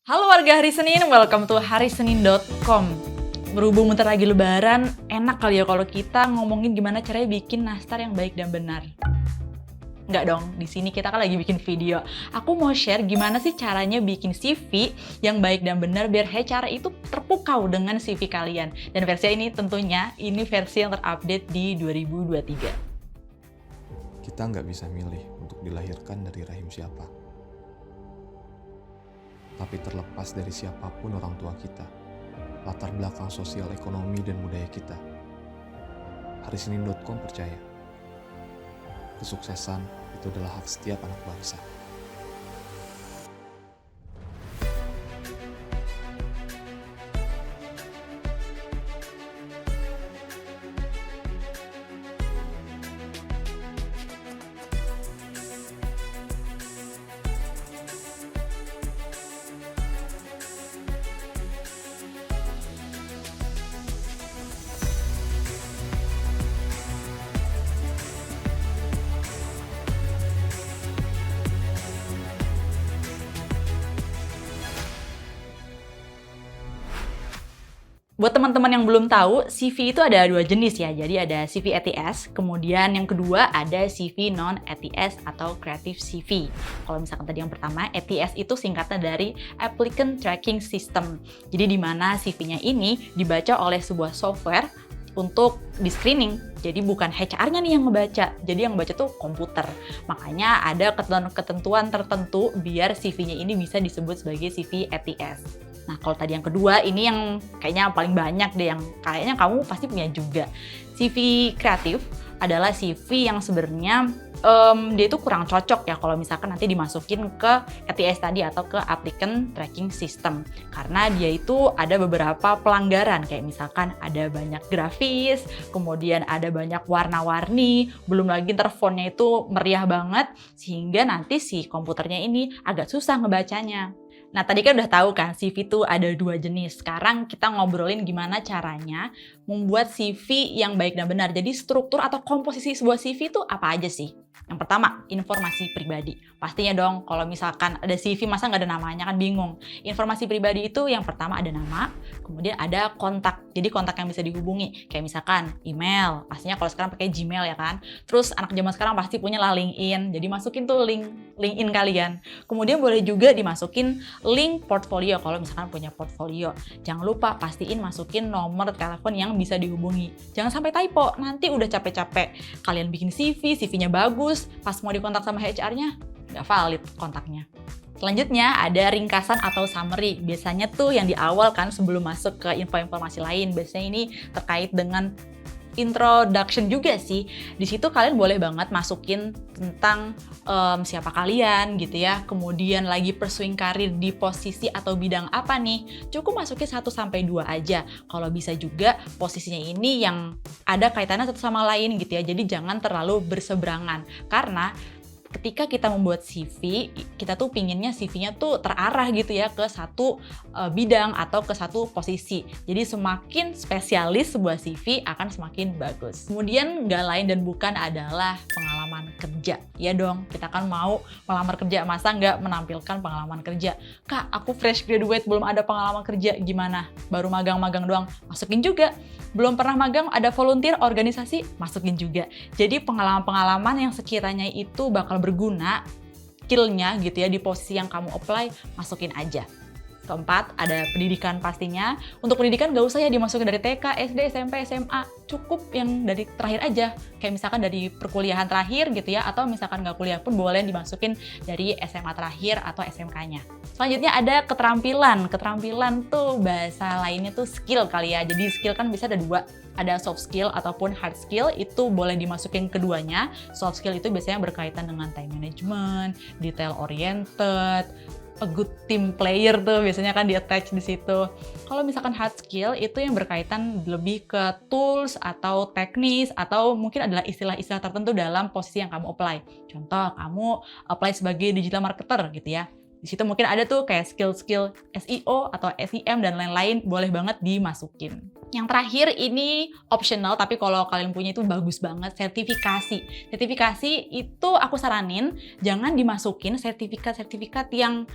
Halo warga Hari Senin, welcome to harisenin.com. Berhubung bentar lagi lebaran, enak kali ya kalau kita ngomongin gimana caranya bikin nastar yang baik dan benar. Enggak dong, di sini kita kan lagi bikin video. Aku mau share gimana sih caranya bikin CV yang baik dan benar biar HR itu terpukau dengan CV kalian. Dan versi ini tentunya, ini versi yang terupdate di 2023. Kita nggak bisa milih untuk dilahirkan dari rahim siapa. Tapi terlepas dari siapapun orang tua kita, latar belakang sosial ekonomi dan budaya kita, harisenin.com percaya, kesuksesan itu adalah hak setiap anak bangsa. Buat teman-teman yang belum tahu, CV itu ada dua jenis ya. Jadi ada CV ATS, kemudian yang kedua ada CV non-ATS atau Creative CV. Kalau misalkan tadi yang pertama, ATS itu singkatnya dari Applicant Tracking System. Jadi di mana CV-nya ini dibaca oleh sebuah software untuk di-screening. Jadi bukan HR-nya nih yang ngebaca, jadi yang ngebaca tuh komputer. Makanya ada ketentuan tertentu biar CV-nya ini bisa disebut sebagai CV ATS. Nah, kalau tadi yang kedua, ini yang kayaknya paling banyak deh, yang kayaknya kamu pasti punya juga. CV kreatif adalah CV yang sebenarnya dia itu kurang cocok ya kalau misalkan nanti dimasukin ke ATS tadi atau ke Applicant Tracking System. Karena dia itu ada beberapa pelanggaran, kayak misalkan ada banyak grafis, kemudian ada banyak warna-warni, belum lagi ntar fontnya itu meriah banget, sehingga nanti si komputernya ini agak susah ngebacanya. Nah, tadi kan udah tahu kan CV itu ada dua jenis. Sekarang kita ngobrolin gimana caranya membuat CV yang baik dan benar. Jadi struktur atau komposisi sebuah CV itu apa aja sih? Yang pertama, informasi pribadi. Pastinya dong, kalau misalkan ada CV masa nggak ada namanya kan bingung. Informasi pribadi itu yang pertama ada nama, kemudian ada kontak. Jadi kontak yang bisa dihubungi. Kayak misalkan email, pastinya kalau sekarang pakai Gmail ya kan. Terus anak zaman sekarang pasti punya lah LinkedIn. Jadi masukin tuh LinkedIn kalian. Kemudian boleh juga dimasukin link portfolio kalau misalkan punya portfolio. Jangan lupa pastiin masukin nomor telepon yang bisa dihubungi. Jangan sampai typo, nanti udah capek-capek kalian bikin CV-nya bagus, pas mau dikontak sama HR-nya nggak valid kontaknya. Selanjutnya ada ringkasan atau summary. Biasanya tuh yang di awal kan sebelum masuk ke info-informasi lain. Biasanya ini terkait dengan introduction juga sih. Di situ kalian boleh banget masukin tentang siapa kalian gitu ya. Kemudian lagi pursuing karir di posisi atau bidang apa nih. Cukup masukin 1-2 aja. Kalau bisa juga posisinya ini yang ada kaitannya satu sama lain gitu ya. Jadi jangan terlalu berseberangan. Karena ketika kita membuat CV, kita tuh pinginnya CV-nya tuh terarah gitu ya ke satu bidang atau ke satu posisi. Jadi semakin spesialis sebuah CV akan semakin bagus. Kemudian nggak lain dan bukan adalah pengalaman kerja. Ya dong, kita kan mau melamar kerja, masa nggak menampilkan pengalaman kerja. Kak, aku fresh graduate, belum ada pengalaman kerja, gimana? Baru magang-magang doang, masukin juga. Belum pernah magang, ada volunteer organisasi, masukin juga. Jadi pengalaman-pengalaman yang sekiranya itu bakal berguna, skill-nya gitu ya, di posisi yang kamu apply, masukin aja. Keempat, ada pendidikan pastinya. Untuk pendidikan nggak usah ya dimasukin dari TK, SD, SMP, SMA. Cukup yang dari terakhir aja. Kayak misalkan dari perkuliahan terakhir gitu ya, atau misalkan nggak kuliah pun boleh dimasukin dari SMA terakhir atau SMK-nya. Selanjutnya ada keterampilan. Keterampilan tuh bahasa lainnya tuh skill kali ya. Jadi skill kan bisa ada dua. Ada soft skill ataupun hard skill, itu boleh dimasukin keduanya. Soft skill itu biasanya berkaitan dengan time management, detail oriented, a good team player tuh biasanya kan di-attach di situ. Kalau misalkan hard skill itu yang berkaitan lebih ke tools atau teknis atau mungkin adalah istilah-istilah tertentu dalam posisi yang kamu apply. Contoh, kamu apply sebagai digital marketer gitu ya. Di situ mungkin ada tuh kayak skill-skill SEO atau SEM dan lain-lain, boleh banget dimasukin. Yang terakhir ini optional, tapi kalau kalian punya itu bagus banget, sertifikasi. Sertifikasi itu aku saranin jangan dimasukin sertifikat-sertifikat yang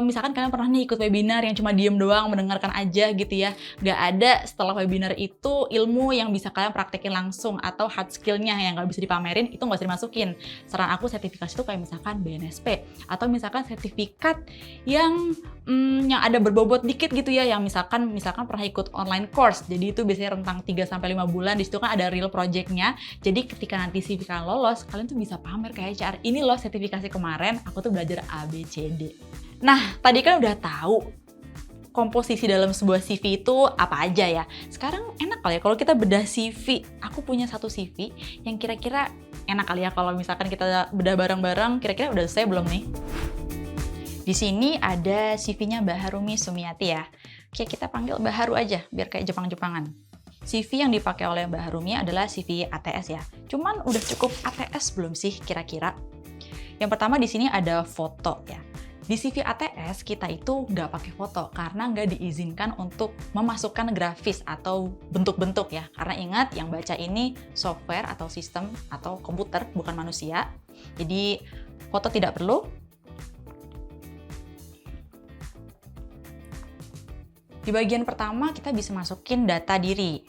misalkan kalian pernah nih ikut webinar yang cuma diem doang, mendengarkan aja gitu ya. Nggak ada setelah webinar itu ilmu yang bisa kalian praktekin langsung atau hard skill-nya yang nggak bisa dipamerin, itu nggak usah dimasukin. Saran aku sertifikasi itu kayak misalkan BNSP atau misalkan sertifikat yang ada berbobot dikit gitu ya, yang misalkan pernah ikut online course. Jadi itu biasanya rentang 3-5 bulan, di situ kan ada real project-nya. Jadi ketika nanti CV kalian lolos, kalian tuh bisa pamer ke HR, ini loh sertifikasi kemarin, aku tuh belajar ABCD. Nah, tadi kan udah tahu komposisi dalam sebuah CV itu apa aja ya. Sekarang enak kali ya kalau kita bedah CV. Aku punya satu CV yang kira-kira enak kali ya kalau misalkan kita bedah bareng-bareng, kira-kira udah selesai belum nih? Di sini ada CV-nya Mbak Harumi Sumiati ya. Oke, kita panggil Mbak Haru aja, biar kayak Jepang-Jepangan. CV yang dipakai oleh Mbak Harumi adalah CV ATS ya. Cuman udah cukup ATS belum sih kira-kira? Yang pertama di sini ada foto ya. Di CV ATS kita itu nggak pakai foto karena nggak diizinkan untuk memasukkan grafis atau bentuk-bentuk ya. Karena ingat yang baca ini software atau sistem atau komputer, bukan manusia. Jadi foto tidak perlu. Di bagian pertama kita bisa masukin data diri.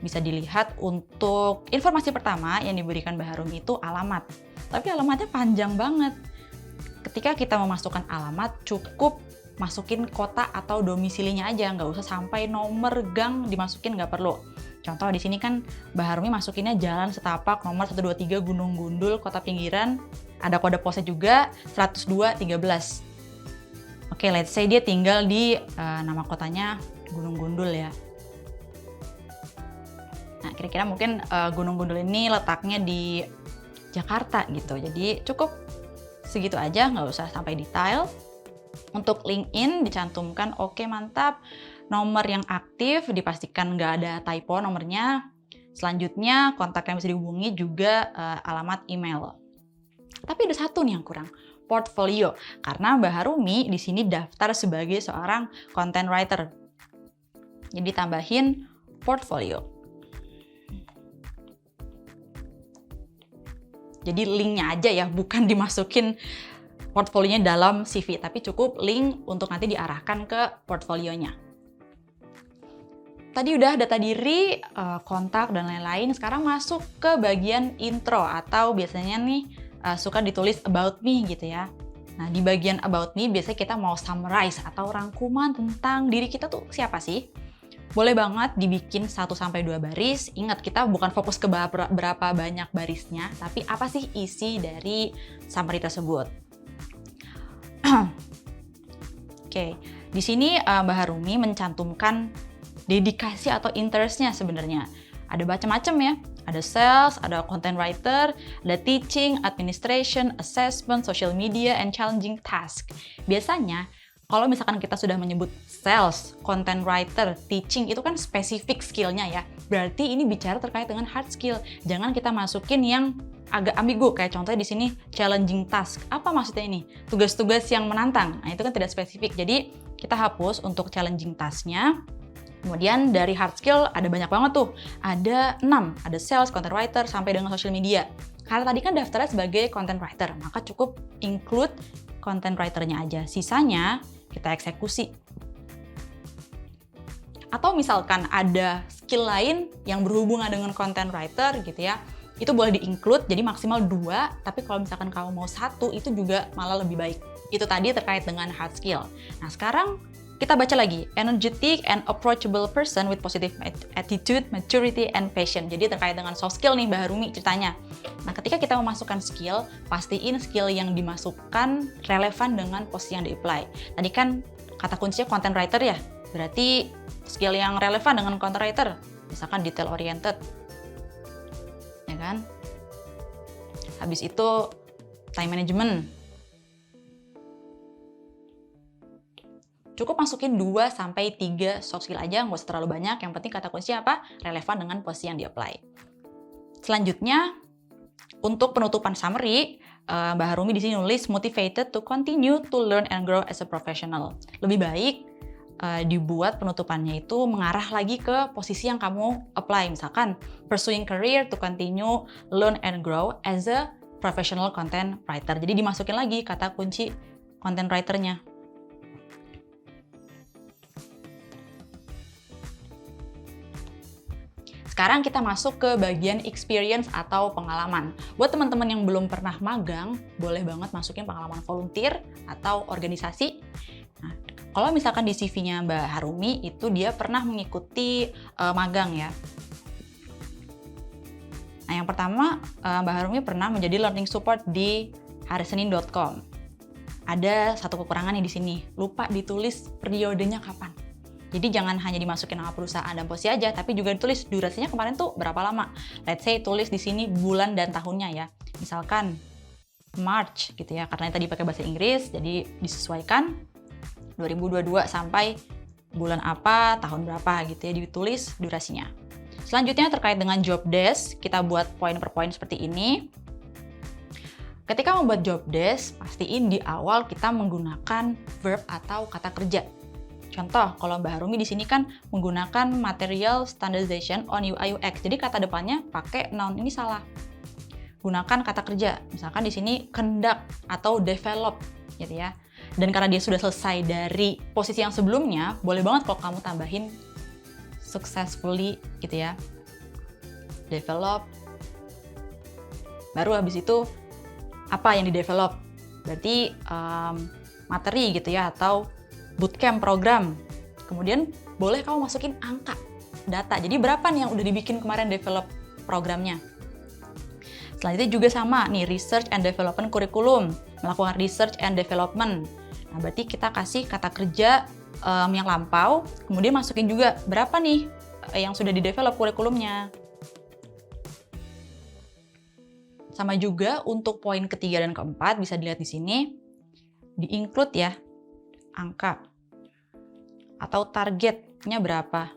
Bisa dilihat untuk informasi pertama yang diberikan Mbak Harumi itu alamat. Tapi alamatnya panjang banget. Ketika kita memasukkan alamat, cukup masukin kota atau domisilinya aja, nggak usah sampai nomor gang dimasukin, nggak perlu. Contoh di sini kan Mbak Harumi masukinnya Jalan Setapak nomor 123 Gunung Gundul, Kota Pinggiran, ada kode posnya juga 10213. Oke, let's say dia tinggal di nama kotanya Gunung Gundul ya. Nah, kira-kira mungkin Gunung Gundul ini letaknya di Jakarta gitu. Jadi cukup segitu aja, nggak usah sampai detail. Untuk LinkedIn dicantumkan oke, mantap. Nomor yang aktif dipastikan nggak ada typo nomornya. Selanjutnya kontak yang bisa dihubungi juga alamat email. Tapi ada satu nih yang kurang. Portfolio, karena Mbak Harumi di sini daftar sebagai seorang content writer. Jadi tambahin portfolio. Jadi linknya aja ya, bukan dimasukin portfolionya dalam CV, tapi cukup link untuk nanti diarahkan ke portfolionya. Tadi udah data diri, kontak dan lain-lain. Sekarang masuk ke bagian intro atau biasanya nih suka ditulis about me gitu ya. Nah, di bagian about me biasanya kita mau summarize atau rangkuman tentang diri kita tuh siapa sih? Boleh banget dibikin 1-2 baris. Ingat, kita bukan fokus ke berapa banyak barisnya, tapi apa sih isi dari summary tersebut. Oke, di sini Mbak Harumi mencantumkan dedikasi atau interest-nya sebenarnya. Ada macam-macam ya. Ada sales, ada content writer, ada teaching, administration, assessment, social media, and challenging task. Biasanya, kalau misalkan kita sudah menyebut sales, content writer, teaching, itu kan spesifik skill-nya ya. Berarti ini bicara terkait dengan hard skill. Jangan kita masukin yang agak ambigu, kayak contohnya di sini challenging task. Apa maksudnya ini? Tugas-tugas yang menantang. Nah, itu kan tidak spesifik. Jadi, kita hapus untuk challenging task-nya. Kemudian dari hard skill ada banyak banget tuh, ada 6, ada sales, content writer, sampai dengan social media. Karena tadi kan daftarnya sebagai content writer, maka cukup include content writer-nya aja. Sisanya kita eksekusi. Atau misalkan ada skill lain yang berhubungan dengan content writer gitu ya, itu boleh di-include, jadi maksimal 2, tapi kalau misalkan kamu mau 1, itu juga malah lebih baik. Itu tadi terkait dengan hard skill. Nah, sekarang kita baca lagi, energetic and approachable person with positive attitude, maturity, and passion. Jadi terkait dengan soft skill nih Mbak Harumi ceritanya. Nah, ketika kita memasukkan skill, pastiin skill yang dimasukkan relevan dengan posisi yang di-apply. Tadi kan kata kuncinya content writer ya, berarti skill yang relevan dengan content writer, misalkan detail oriented, ya kan? Habis itu time management. Cukup masukin 2-3 soft skill aja, nggak usah terlalu banyak. Yang penting kata kunci apa? Relevan dengan posisi yang di-apply. Selanjutnya, untuk penutupan summary, Mbak Harumi di sini nulis motivated to continue to learn and grow as a professional. Lebih baik dibuat penutupannya itu mengarah lagi ke posisi yang kamu apply. Misalkan, pursuing career to continue, learn and grow as a professional content writer. Jadi dimasukin lagi kata kunci content writer-nya. Sekarang kita masuk ke bagian experience atau pengalaman. Buat teman-teman yang belum pernah magang, boleh banget masukin pengalaman volunteer atau organisasi. Nah, kalau misalkan di CV-nya Mbak Harumi, itu dia pernah mengikuti magang ya. Nah, yang pertama, Mbak Harumi pernah menjadi learning support di harisenin.com. Ada satu kekurangan nih di sini, lupa ditulis periodenya kapan. Jadi jangan hanya dimasukin nama perusahaan dan posisi aja, tapi juga ditulis durasinya kemarin tuh berapa lama. Let's say tulis di sini bulan dan tahunnya ya. Misalkan March gitu ya, karena tadi pakai bahasa Inggris, jadi disesuaikan 2022 sampai bulan apa, tahun berapa gitu ya, ditulis durasinya. Selanjutnya terkait dengan job desk, kita buat poin per poin seperti ini. Ketika membuat job desk, pastiin di awal kita menggunakan verb atau kata kerja. Contoh, kalau Mbak Harumi di sini kan menggunakan material standardization on UI UX. Jadi kata depannya pakai noun, ini salah. Gunakan kata kerja. Misalkan di sini conduct atau develop gitu ya. Dan karena dia sudah selesai dari posisi yang sebelumnya, boleh banget kalau kamu tambahin successfully gitu ya. Develop. Baru habis itu apa yang di-develop? Berarti materi gitu ya, atau bootcamp program. Kemudian boleh kamu masukin angka, data. Jadi berapa nih yang udah dibikin kemarin develop programnya. Selanjutnya juga sama nih, research and development kurikulum, melakukan research and development. Nah, berarti kita kasih kata kerja yang lampau, kemudian masukin juga berapa nih yang sudah di-develop kurikulumnya. Sama juga untuk poin ketiga dan keempat, bisa dilihat di sini, di-include ya, angka atau targetnya berapa.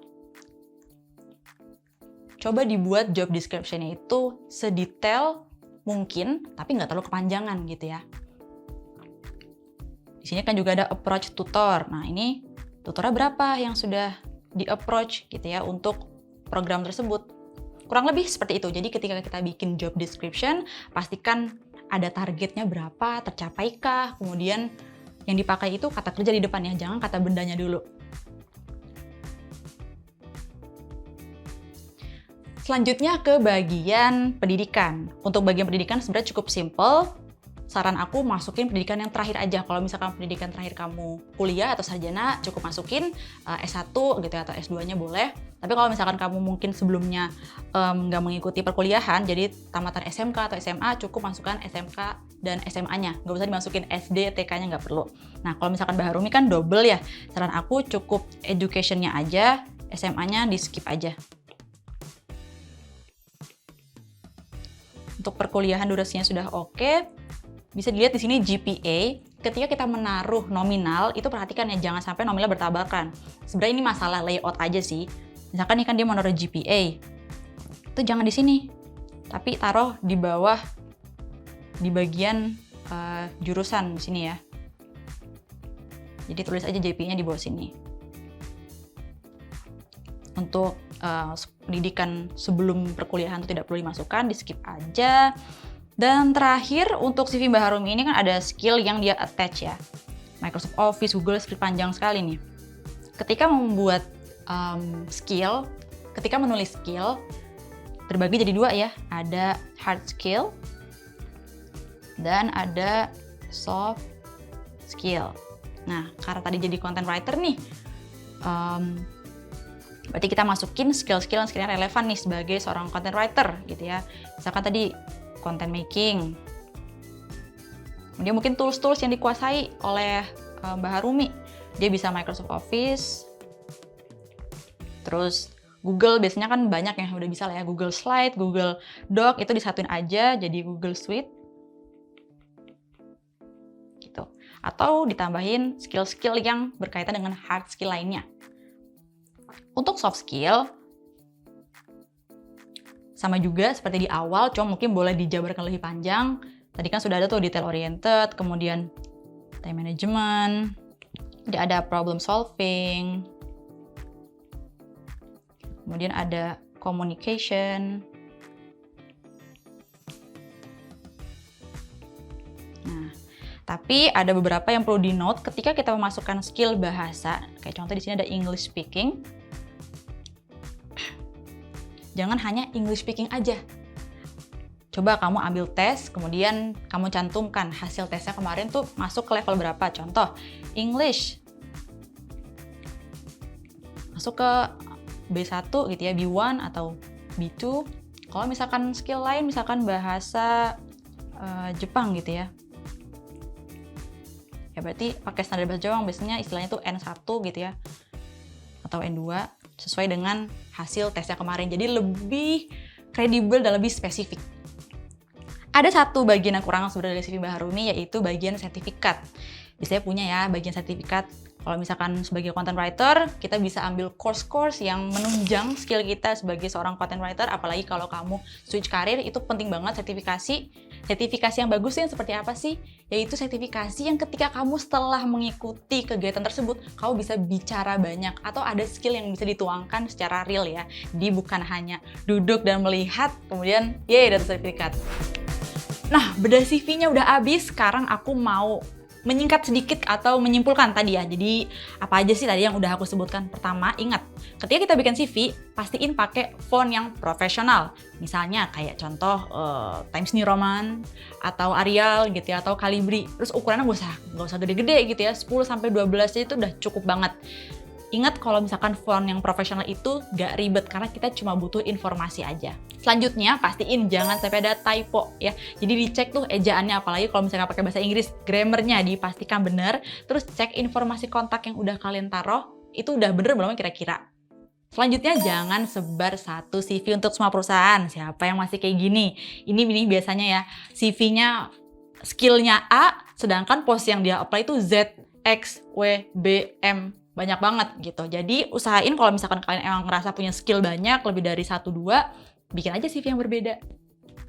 Coba dibuat job description-nya itu sedetail mungkin, tapi nggak terlalu kepanjangan gitu ya. Di sini kan juga ada approach tutor. Nah, ini tutornya berapa yang sudah di-approach gitu ya untuk program tersebut. Kurang lebih seperti itu. Jadi ketika kita bikin job description, pastikan ada targetnya berapa, tercapaikah, kemudian yang dipakai itu kata kerja di depannya, jangan kata bendanya dulu. Selanjutnya ke bagian pendidikan. Untuk bagian pendidikan sebenarnya cukup simple. Saran aku masukin pendidikan yang terakhir aja. Kalau misalkan pendidikan terakhir kamu kuliah atau sarjana, cukup masukin S1 gitu ya, atau S2-nya boleh. Tapi kalau misalkan kamu mungkin sebelumnya nggak mengikuti perkuliahan, jadi tamatan SMK atau SMA, cukup masukkan SMK dan SMA-nya. Nggak usah dimasukin SD, TK-nya nggak perlu. Nah, kalau misalkan Mbak Harumi kan double ya. Saran aku cukup education-nya aja, SMA-nya di skip aja. Untuk perkuliahan durasinya sudah oke. Bisa dilihat di sini GPA. Ketika kita menaruh nominal, itu perhatikan ya, jangan sampai nominal bertabrakan. Sebenarnya ini masalah layout aja sih. Misalkan nih kan dia mau naruh GPA, itu jangan di sini, tapi taruh di bawah, di bagian jurusan di sini ya. Jadi tulis aja GPA-nya di bawah sini. Untuk pendidikan sebelum perkuliahan itu tidak perlu dimasukkan, di skip aja. Dan terakhir, untuk CV Mbak Harumi ini kan ada skill yang dia attach ya. Microsoft Office, Google, Script, panjang sekali nih. Ketika membuat skill, ketika menulis skill, terbagi jadi dua ya. Ada hard skill, dan ada soft skill. Nah, karena tadi jadi content writer nih, berarti kita masukin skill-skill yang sekiranya relevan nih sebagai seorang content writer gitu ya. Misalkan tadi content making. Kemudian mungkin tools-tools yang dikuasai oleh Mbak Harumi. Dia bisa Microsoft Office. Terus Google biasanya kan banyak yang udah bisa lah ya. Google Slide, Google Doc, itu disatuin aja jadi Google Suite. Gitu. Atau ditambahin skill-skill yang berkaitan dengan hard skill lainnya. Untuk soft skill, sama juga seperti di awal, cuma mungkin boleh dijabarkan lebih panjang. Tadi kan sudah ada tuh detail oriented, kemudian time management, Jadi ada problem solving, kemudian ada communication. Nah, tapi ada beberapa yang perlu di-note ketika kita memasukkan skill bahasa. Kayak contoh di sini ada English speaking. Jangan hanya English speaking aja. Coba kamu ambil tes, kemudian kamu cantumkan hasil tesnya kemarin tuh masuk ke level berapa. Contoh, English. Masuk ke B1 gitu ya, B1 atau B2. Kalau misalkan skill lain, misalkan bahasa Jepang gitu ya. Ya berarti pakai standar bahasa Jepang, biasanya istilahnya tuh N1 gitu ya. Atau N2, sesuai dengan hasil tesnya kemarin. Jadi lebih kredibel dan lebih spesifik. Ada satu bagian yang kurang sebenarnya dari CV Mbak Harumi, yaitu bagian sertifikat. Biasanya punya ya bagian sertifikat. Kalau misalkan sebagai content writer, kita bisa ambil course-course yang menunjang skill kita sebagai seorang content writer. Apalagi kalau kamu switch karir, itu penting banget sertifikasi. Sertifikasi yang bagus yang seperti apa sih? Yaitu sertifikasi yang ketika kamu setelah mengikuti kegiatan tersebut, kamu bisa bicara banyak. Atau ada skill yang bisa dituangkan secara real ya. Jadi bukan hanya duduk dan melihat, kemudian yeay dapat sertifikat. Nah, bedah CV-nya udah habis, sekarang aku mau menyingkat sedikit atau menyimpulkan tadi ya. Jadi, apa aja sih tadi yang udah aku sebutkan? Pertama, ingat, ketika kita bikin CV, pastiin pakai font yang profesional. Misalnya kayak contoh Times New Roman atau Arial gitu ya, atau Calibri. Terus ukurannya nggak usah gede-gede gitu ya, 10-12 itu udah cukup banget. Ingat kalau misalkan font yang profesional itu gak ribet karena kita cuma butuh informasi aja. Selanjutnya pastiin jangan sampai ada typo ya. Jadi dicek tuh ejaannya, apalagi kalau misalnya pakai bahasa Inggris, grammarnya dipastikan benar. Terus cek informasi kontak yang udah kalian taruh, itu udah bener belum kira-kira. Selanjutnya jangan sebar satu CV untuk semua perusahaan. Siapa yang masih kayak gini? Ini biasanya ya, CV-nya skillnya A, sedangkan pos yang dia apply itu Z, X, W, B, M. Banyak banget gitu. Jadi usahain kalau misalkan kalian emang ngerasa punya skill banyak, lebih dari 1-2, bikin aja CV yang berbeda.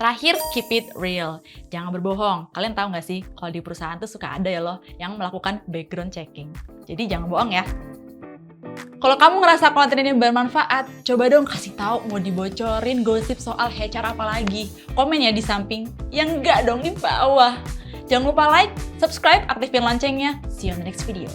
Terakhir, keep it real. Jangan berbohong. Kalian tahu nggak sih, kalau di perusahaan tuh suka ada ya loh yang melakukan background checking. Jadi jangan bohong ya. Kalau kamu ngerasa konten ini bermanfaat, coba dong kasih tahu mau dibocorin gosip soal HR apa lagi. Komen ya di samping, yang enggak dong di bawah. Jangan lupa like, subscribe, aktifin loncengnya. See you on the next video.